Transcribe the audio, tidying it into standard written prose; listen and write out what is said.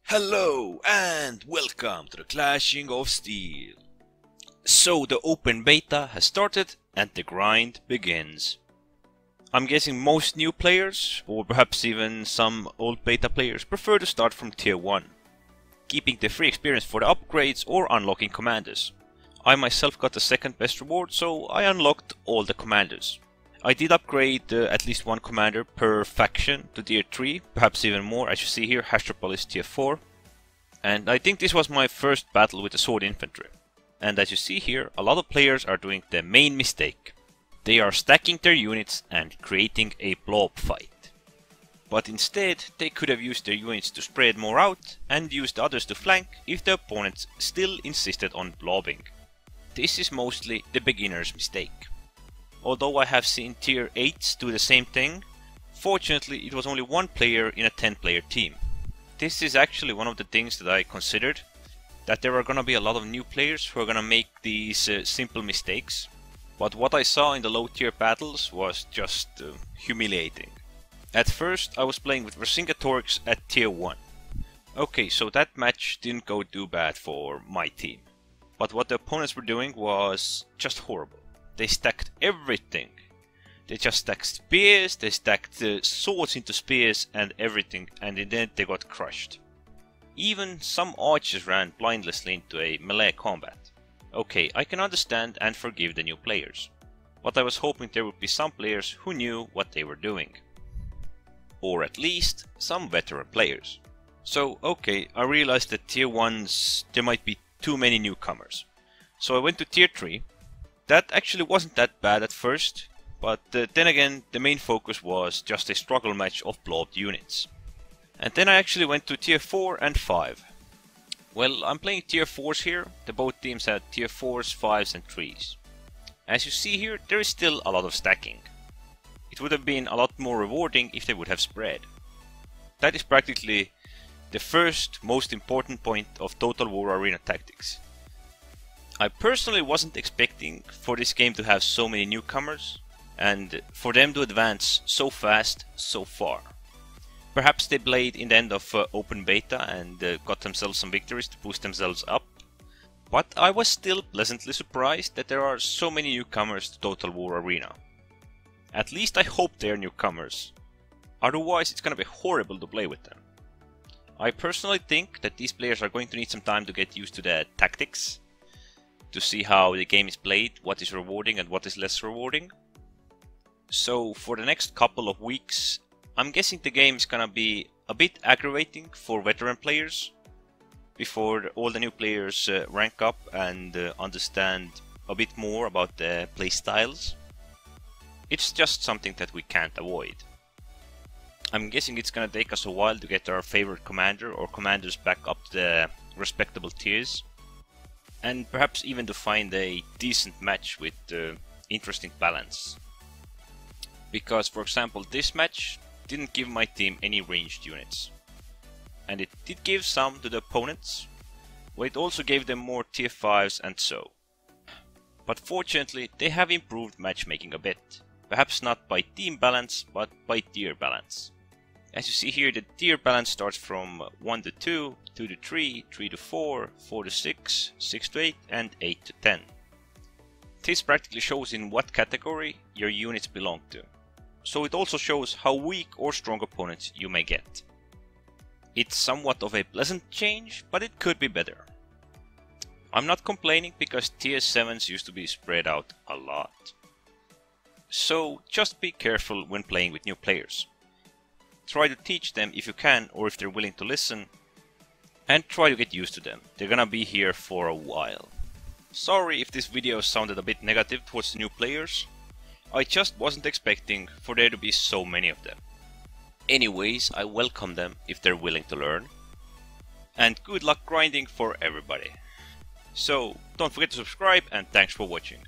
Hello and welcome to the Clashing of Steel. So the open beta has started and the grind begins. I'm guessing most new players, or perhaps even some old beta players, prefer to start from tier 1, keeping the free experience for the upgrades or unlocking commanders. I myself got the second best reward, so I unlocked all the commanders. I did upgrade at least one commander per faction to tier 3, perhaps even more. As you see here, Hastropol is tier 4. And I think this was my first battle with the sword infantry. And as you see here, a lot of players are doing the main mistake. They are stacking their units and creating a blob fight. But instead, they could have used their units to spread more out and used others to flank if the opponents still insisted on blobbing. This is mostly the beginner's mistake. Although I have seen tier 8s do the same thing, fortunately it was only one player in a 10-player team. This is actually one of the things that I considered, that there are gonna be a lot of new players who are gonna make these simple mistakes. But what I saw in the low tier battles was just humiliating. At first I was playing with Vercingetorix at tier 1. Okay, so that match didn't go too bad for my team. But what the opponents were doing was just horrible. They stacked everything. They just stacked spears, they stacked swords into spears and everything, and in the end they got crushed. Even some archers ran blindlessly into a melee combat. Okay, I can understand and forgive the new players. But I was hoping there would be some players who knew what they were doing. Or at least some veteran players. So okay, I realized that tier 1s there might be too many newcomers. So I went to tier 3. That actually wasn't that bad at first, but then again the main focus was just a struggle match of blobbed units. And then I actually went to tier 4 and 5. Well, I'm playing tier 4s here. The both teams had tier 4s, 5s and 3s. As you see here, there is still a lot of stacking. It would have been a lot more rewarding if they would have spread. That is practically the first most important point of Total War Arena tactics. I personally wasn't expecting for this game to have so many newcomers and for them to advance so fast, so far. Perhaps they played in the end of open beta and got themselves some victories to boost themselves up. But I was still pleasantly surprised that there are so many newcomers to Total War Arena. At least I hope they are newcomers. Otherwise it's gonna be horrible to play with them. I personally think that these players are going to need some time to get used to the tactics, to see how the game is played, what is rewarding and what is less rewarding. So for the next couple of weeks, I'm guessing the game is gonna be a bit aggravating for veteran players before all the new players rank up and understand a bit more about the playstyles. It's just something that we can't avoid. I'm guessing it's gonna take us a while to get our favorite commander or commanders back up to the respectable tiers. And perhaps even to find a decent match with interesting balance. Because for example this match didn't give my team any ranged units. And it did give some to the opponents, but it also gave them more tier 5s and so. But fortunately they have improved matchmaking a bit. Perhaps not by team balance, but by tier balance. As you see here, the tier balance starts from 1 to 2, 2 to 3, 3 to 4, 4 to 6, 6 to 8 and 8 to 10. This practically shows in what category your units belong to. So it also shows how weak or strong opponents you may get. It's somewhat of a pleasant change, but it could be better. I'm not complaining because tier 7s used to be spread out a lot. So just be careful when playing with new players. Try to teach them if you can or if they're willing to listen, and try to get used to them. They're gonna be here for a while. Sorry if this video sounded a bit negative towards the new players. I just wasn't expecting for there to be so many of them. Anyways, I welcome them if they're willing to learn. And good luck grinding for everybody. So don't forget to subscribe and thanks for watching.